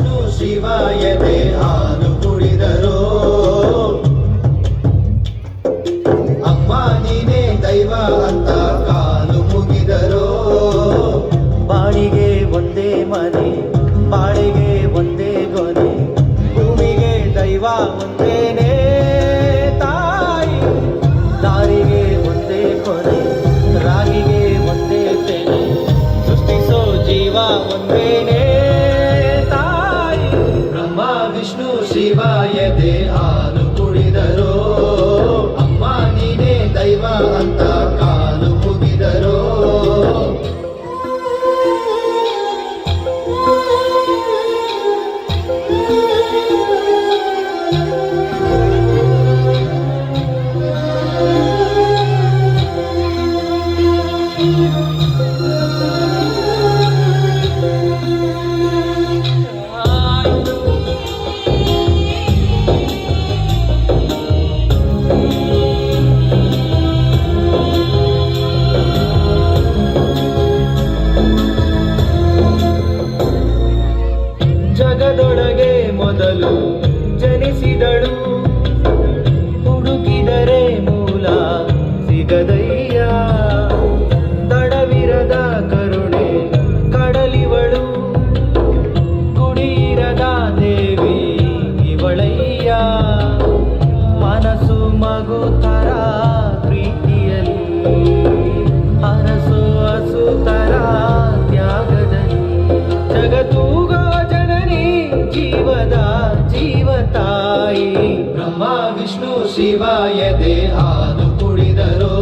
ವಿಷ್ಣು ಶಿವಾಯದೆ ಹಾಲು ಕುಡಿದರೋ ಅಮ್ಮ ನೀನೇ ದೈವ ಅಂತ ಕಾಲು ಮುಗಿದರೋ ಬಾಳಿಗೆ ಒಂದೇ ಮನೆ ಬಾಳಿಗೆ ಒಂದೇ ಗೊನೆ ಭೂಮಿಗೆ ದೈವ ಒಂದೇನೆ ತಾಯಿ ದಾರಿಗೆ ಒಂದೇ ಕೊನೆ ರಾಗಿಗೆ ಒಂದೇ ತೆನೆ ಸೃಷ್ಟಿಸೋ ಜೀವ ಒಂದೇನೆ ತಾಯಿ ಬ್ರಹ್ಮ ವಿಷ್ಣು ಶಿವ ಎದೆ ಹಾಲು ಕುಡಿದರೋ ಅಮ್ಮ ನೀನೇ ದೈವ ಅಂತ ಕಾಲು ಮುಗಿದರೋ ಜಗದೊಳಗೆ ಮೊದಲು ಜನಿಸಿದಳು ಹುಡುಕಿದರೆ ಮೂಲ ಸಿಗದಯ್ಯ ತಡವಿರದ ಕರುಣೆ ಕಡಲಿವಳು ಕುಡಿಯಿರದ ದೇವಿ ಇವಳಯ್ಯ ಮನಸ್ಸು ಮಗು ತರ ಪ್ರೀತಿಯಲ್ಲಿ ಅರಸು ಹಸು ತರ ತ್ಯಾಗದಲ್ಲಿ ಜಗತ್ತೂಗೋ ಜನನಿ ಜೀವದ ಜೀವತಾಯಿ ಬ್ರಹ್ಮ ವಿಷ್ಣು ಶಿವ ಎದೆ ಹಾಲು ಕುಡಿದರೋ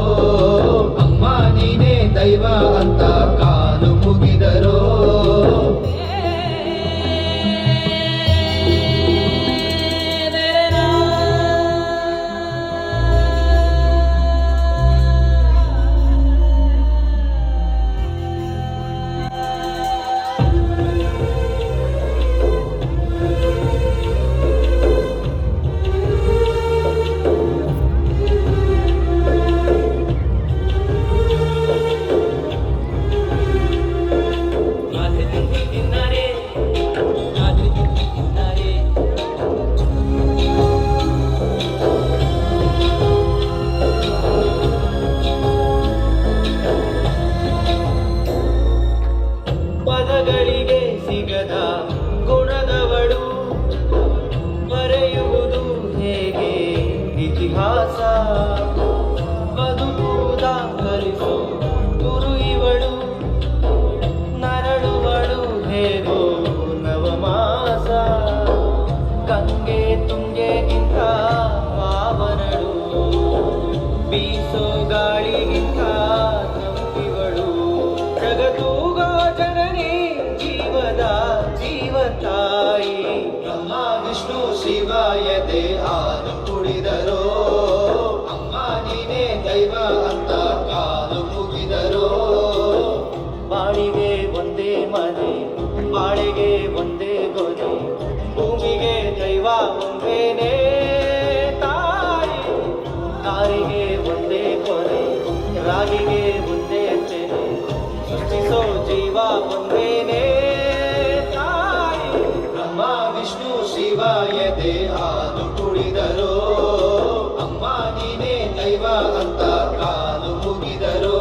ಅಮ್ಮ ನೀನೇ ದೈವ ಅಂತ ಕಾಲು ಮುಗಿದರೋ ಪದಗಳಿಗೆ ಸಿಗದ ಗುಣದವಳು ಬರೆಯುವುದು ಹೇಗೆ ಇತಿಹಾಸ ಬದುಕುವುದ ಕಲಿಸೋ ಗುರು ಇವಳು ನರಳುವಳು ಹೇಗೋ ನವಮಾಸ ಗಂಗೆ ತುಂಗೆಗಿಂತ ಪಾವನಳು ಬೀಸೋ ಗಾಳಿಗಿಂತ ನಂಬಿವಳು ಜಗತ್ತೂಗೋ ಜನನಿ ಜೀವದ ಜೀವತಾಯಿ ಬ್ರಹ್ಮ ವಿಷ್ಣು ಶಿವ ಎದೆ ಹಾಲು ಕುಡಿದರೋ ಅಮ್ಮ ನೀನೇ ದೈವ ಅಂತ ಕಾಲು ಮುಗಿದರೋ ಬಾಳಿಗೆ ಒಂದೇ ಮನೆ ಬಾಳಿಗೆ ಒಂದೇ ಗೊನೆ ಭೂಮಿಗೆ ದೈವ ಒಂದೇನೆ ತಾಯಿ ದಾರಿಗೆ ಒಂದೇ ಕೊನೆ ರಾಗಿಗೆ ಒಂದೇ ತೆನೆ ಸೃಷ್ಟಿಸೋ ಜೀವ ಒಂದೇನೆ ತಾಯಿ ಬ್ರಹ್ಮ ವಿಷ್ಣು ಶಿವ ಎದೆ ಹಾಲು ಕುಡಿದರೋ ಅಮ್ಮ ನೀನೇ ದೈವ ಅಂತ ಕಾಲು ಮುಗಿದರೋ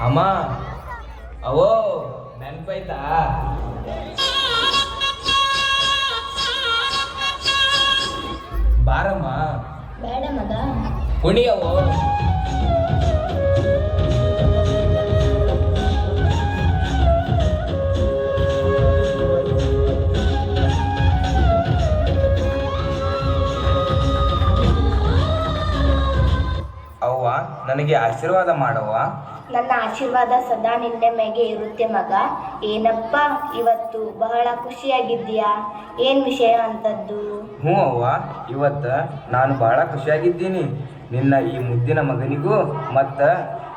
ಅಮ್ಮ ಅವೋ ನೆನ್ಪೈತಾ ಬಾರಮ್ಮ ಬೇಡ ಮಗ. ಕುಣಿಯವೋ ಅವ್ವ ನನಗೆ ಆಶೀರ್ವಾದ ಮಾಡವ್ವ. ನನ್ನ ಆಶೀರ್ವಾದ ಸದಾ ನಿನ್ನ ಮೇಲೆ ಇರುತ್ತೆ ಮಗ. ಏನಪ್ಪ ಇವತ್ತು ಬಹಳ ಖುಷಿಯಾಗಿದ್ದೀಯಾ? ಏನು ವಿಷಯ ಅಂತದ್ದು? ಹ್ಞೂ ಅವ್ವ, ಇವತ್ತು ನಾನು ಬಹಳ ಖುಷಿಯಾಗಿದ್ದೀನಿ. ನಿನ್ನ ಈ ಮುದ್ದಿನ ಮಗನಿಗೂ ಮತ್ತು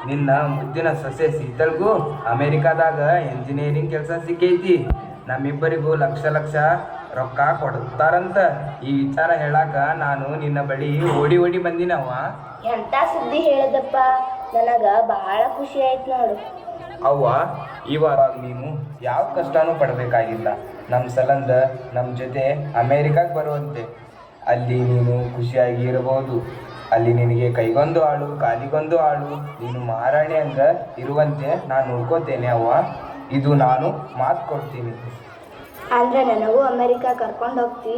ನಿನ್ನ ಮುದ್ದಿನ ಸೊಸೆ ಶೀತಲ್ಗೂ ಅಮೇರಿಕಾದಾಗ ಇಂಜಿನಿಯರಿಂಗ್ ಕೆಲಸ ಸಿಕ್ಕೈತಿ. ನಮ್ಮಿಬ್ಬರಿಗೂ ಲಕ್ಷ ಲಕ್ಷ ರೊಕ್ಕ ಕೊಡ್ತಾರಂತ. ಈ ವಿಚಾರ ಹೇಳಾಕ ನಾನು ನಿನ್ನ ಬಳಿ ಓಡಿ ಬಂದಿನವ್ವ. ಎಂಥ ಸುದ್ದಿ ಹೇಳದಪ್ಪ, ನನಗ ಬಹಳ ಖುಷಿ ಆಯ್ತು ನೋಡು. ಅವ್ವ, ಇವಾಗ ನೀನು ಯಾವ ಕಷ್ಟನೂ ಪಡಬೇಕಾಗಿಲ್ಲ. ನಮ್ಮ ಸಲಂದ ನಮ್ಮ ಜೊತೆ ಅಮೇರಿಕಾಗೆ ಬರುವಂತೆ. ಅಲ್ಲಿ ನೀನು ಖುಷಿಯಾಗಿ ಇರಬಹುದು. ಅಲ್ಲಿ ನಿನಗೆ ಕೈಗೊಂದು ಆಳು ಕಾಲಿಗೊಂದು ಆಳು, ನೀನು ಮಹಾರಾಣಿ ಹಂಗ ಇರುವಂತೆ ನಾನು ನೋಡ್ಕೋತೇನೆ ಅವ್ವ. ಇದು ನಾನು ಮಾತು ಕೊಡ್ತೀನಿ. ಅಂದ್ರೆ ನನಗೂ ಅಮೇರಿಕಾ ಕರ್ಕೊಂಡು ಹೋಗ್ತಿ?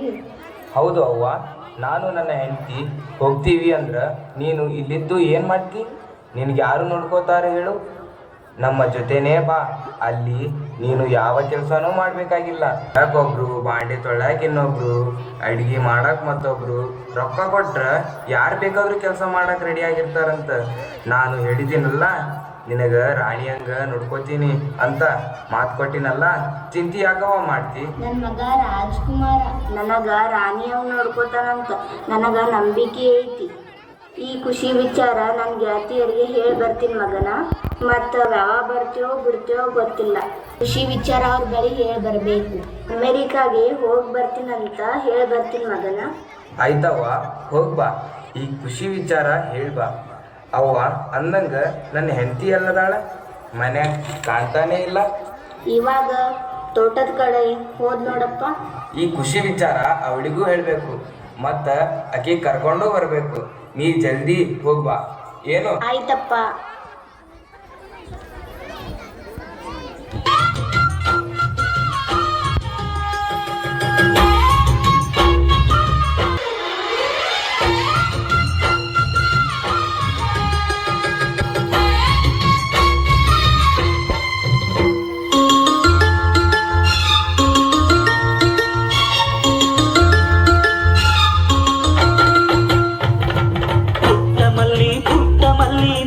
ಹೌದು ಅವ್ವ, ನಾನು ನನ್ನ ಹೆಂಡತಿ ಹೋಗ್ತೀವಿ ಅಂದ್ರೆ ನೀನು ಇಲ್ಲಿದ್ದು ಏನು ಮಾಡ್ತಿ? ನಿನಗೆ ಯಾರು ನೋಡ್ಕೋತಾರೆ ಹೇಳು? ನಮ್ಮ ಜೊತೆನೇ ಬಾ. ಅಲ್ಲಿ ನೀನು ಯಾವ ಕೆಲಸನೂ ಮಾಡಬೇಕಾಗಿಲ್ಲ. ಒಬ್ರು ಬಾಂಡೆ ತೊಳ್ಯಾಕ ಇನ್ನೊಬ್ರು, ಅಡುಗೆ ಮಾಡಕ್ಕೆ ಮತ್ತೊಬ್ರು, ರೊಕ್ಕ ಕೊಟ್ರೆ ಯಾರು ಬೇಕಾದ್ರೂ ಕೆಲಸ ಮಾಡಕ್ಕೆ ರೆಡಿಯಾಗಿರ್ತಾರಂತ. ನಾನು ಹೇಳಿದ್ದೀನಲ್ಲ ನಿನಗೆ ರಾಣಿ ಹಂಗ ನೋಡ್ಕೋತೀನಿ ಅಂತ ಮಾತು ಕೊಟ್ಟಿನಲ್ಲ, ಚಿಂತೆ ಯಾಕವ ಮಾಡ್ತಿ? ನನ್ನ ಮಗ ರಾಜ್ಕುಮಾರ ನನಗ ರಾಣಿ ಅವ್ನು ನೋಡ್ಕೋತಾನಂತ ನನಗ ನಂಬಿಕೆ ಐತಿ. ಈ ಖುಷಿ ವಿಚಾರ ನನ್ನ ಗೆಳತಿಯರಿಗೆ ಹೇಳಿ ಬರ್ತೀನಿ ಮಗನ. ಮತ್ತು ಯಾವಾಗ ಬರ್ತೀವೋ ಬಿಡ್ತೀವೋ ಗೊತ್ತಿಲ್ಲ. ಖುಷಿ ವಿಚಾರ ಅವ್ರ ಬಳಿ ಹೇಳಿ ಬರಬೇಕು. ಅಮೇರಿಕಾಗೆ ಹೋಗಿ ಬರ್ತೀನಂತ ಹೇಳಿ ಬರ್ತೀನಿ ಮಗನ. ಆಯ್ತವ್ವ, ಹೋಗ್ಬಾ. ಈ ಖುಷಿ ವಿಚಾರ ಹೇಳ್ಬಾ. ಅವ್ವ ಅಂದಂಗ ನನ್ನ ಹೆಂಡತಿ ಎಲ್ಲದಾಳ? ಮನ್ಯಾಗ ಕಾಣ್ತಾನೇ ಇಲ್ಲ. ಇವಾಗ ತೋಟದ ಕಡೆ ಹೋದ್ ನೋಡಪ್ಪ. ಈ ಖುಷಿ ವಿಚಾರ ಅವಳಿಗೂ ಹೇಳಬೇಕು ಮತ್ತು ಆಕೆ ಕರ್ಕೊಂಡು ಬರಬೇಕು. ನೀ ಜಲ್ದಿ ಹೋಗ್ಬಾ. ಏನು? ಆಯ್ತಪ್ಪ.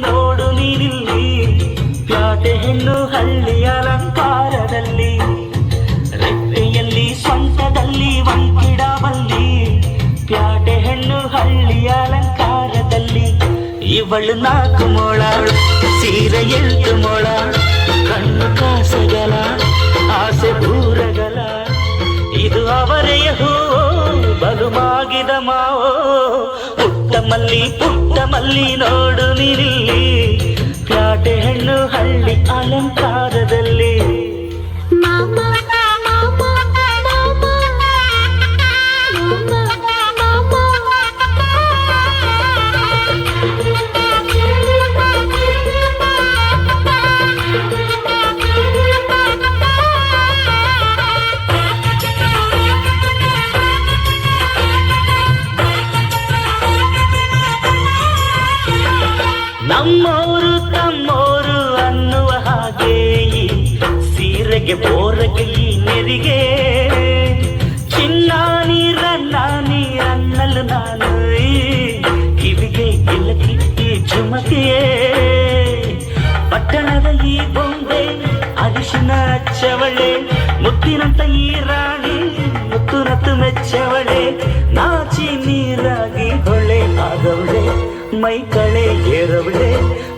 ನೋಡು ನೀನಿಲ್ಲಿ ಪ್ಯಾಟೆ ಹೆಣ್ಣು ಹಳ್ಳಿ ಅಲಂಕಾರದಲ್ಲಿ, ರೆಪ್ಪೆಯಲ್ಲಿ ಸ್ವಂತದಲ್ಲಿ ವಂಕಿಡಬಲ್ಲಿ. ಪ್ಯಾಟೆ ಹೆಣ್ಣು ಹಳ್ಳಿ ಅಲಂಕಾರದಲ್ಲಿ, ಇವಳು 4 ಮೊಳ ಸೀರೆ 8 ಮೊಳ, ಕಣ್ಣು ಕಾಸಗಲ ಆಸೆ ಬೂರಗಲ. ಇದು ಅವರೆಯ ಹೂ ಬಲುಮಾಗಿದ ಮಾವೋ. ಪುಟ್ಟ ಮಲ್ಲಿ ನೋಡು ನೀನಿಲ್ಲಿ ಪ್ಯಾಟೆ ಹೆಣ್ಣು ಹಳ್ಳಿ ಅಲಂಕಾರದಲ್ಲಿ. ನಮ್ಮೋರು ತಮ್ಮೋರು ಅನ್ನುವ ಹಾಗೆ ಸೀರೆಗೆ ಬೋರಗೆ ಈ ನೆರಿಗೆ. ಚಿನ್ನಾನಿ ರನ್ನಾನಿ ಅನ್ನಲು ನಾನು ಕಿವಿಗೆ ಗಿಲಕಿ ಈ ಜುಮಕೆಯೇ. ಪಟ್ಟಣದ ಈ ಬೊಂಬೆ ಅರಿಶಿನ ಹಚ್ಚವಳೆ, ಮುತ್ತಿನಂತ ಈ ರಾಣಿ ಮುತ್ತುನತ್ತು ಮೆಚ್ಚವಳೆ. ನಾಚಿ ನೀರಾಗಿ ಹೊಳೆ ಆದವಳೆ, ಮೈ ಕಳೆ ಏರವಳೆ.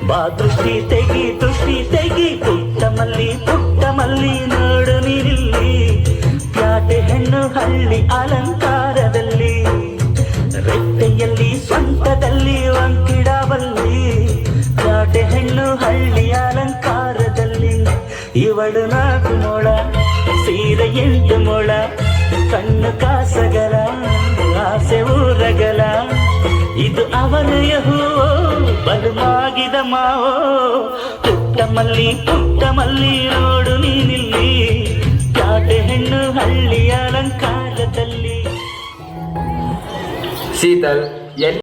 ಬಾ ದೃಷ್ಟಿ ತೆಗಿ ಪುಟ್ಟ ಮಲ್ಲಿ ನೋಡು ನೀನಿಲ್ಲಿ ಪ್ಯಾಟೆ ಹೆಣ್ಣು ಹಳ್ಳಿ ಅಲಂಕಾರದಲ್ಲಿ. ರೆಟ್ಟೆಯಲ್ಲಿ ಸ್ವಂತದಲ್ಲಿ ವಂಕಿಡಬಲ್ಲಿ, ಪ್ಯಾಟೆ ಹೆಣ್ಣು ಹಳ್ಳಿ ಅಲಂಕಾರದಲ್ಲಿ. ಇವಳು 4 ಮೊಳ ಸೀರೆ 8 ಮೊಳ, ಕಣ್ಣು ಕಾಸಗಲ ಆಸೆ ಊರಗಲ. ಇದು ಅವನೆಯ ಹೂವೋ ಬಲುಮಾಗಿದ ಮಾವೋ. ಪುಟ್ಟ ಮಲ್ಲಿ ನೋಡು ನೀನಿಲ್ಲಿ ಪ್ಯಾಟೆ ಹೆಣ್ಣು ಹಳ್ಳಿ ಅಲಂಕಾರದಲ್ಲಿ. ಶೀತಲ್ ಎಲ್ಲಿ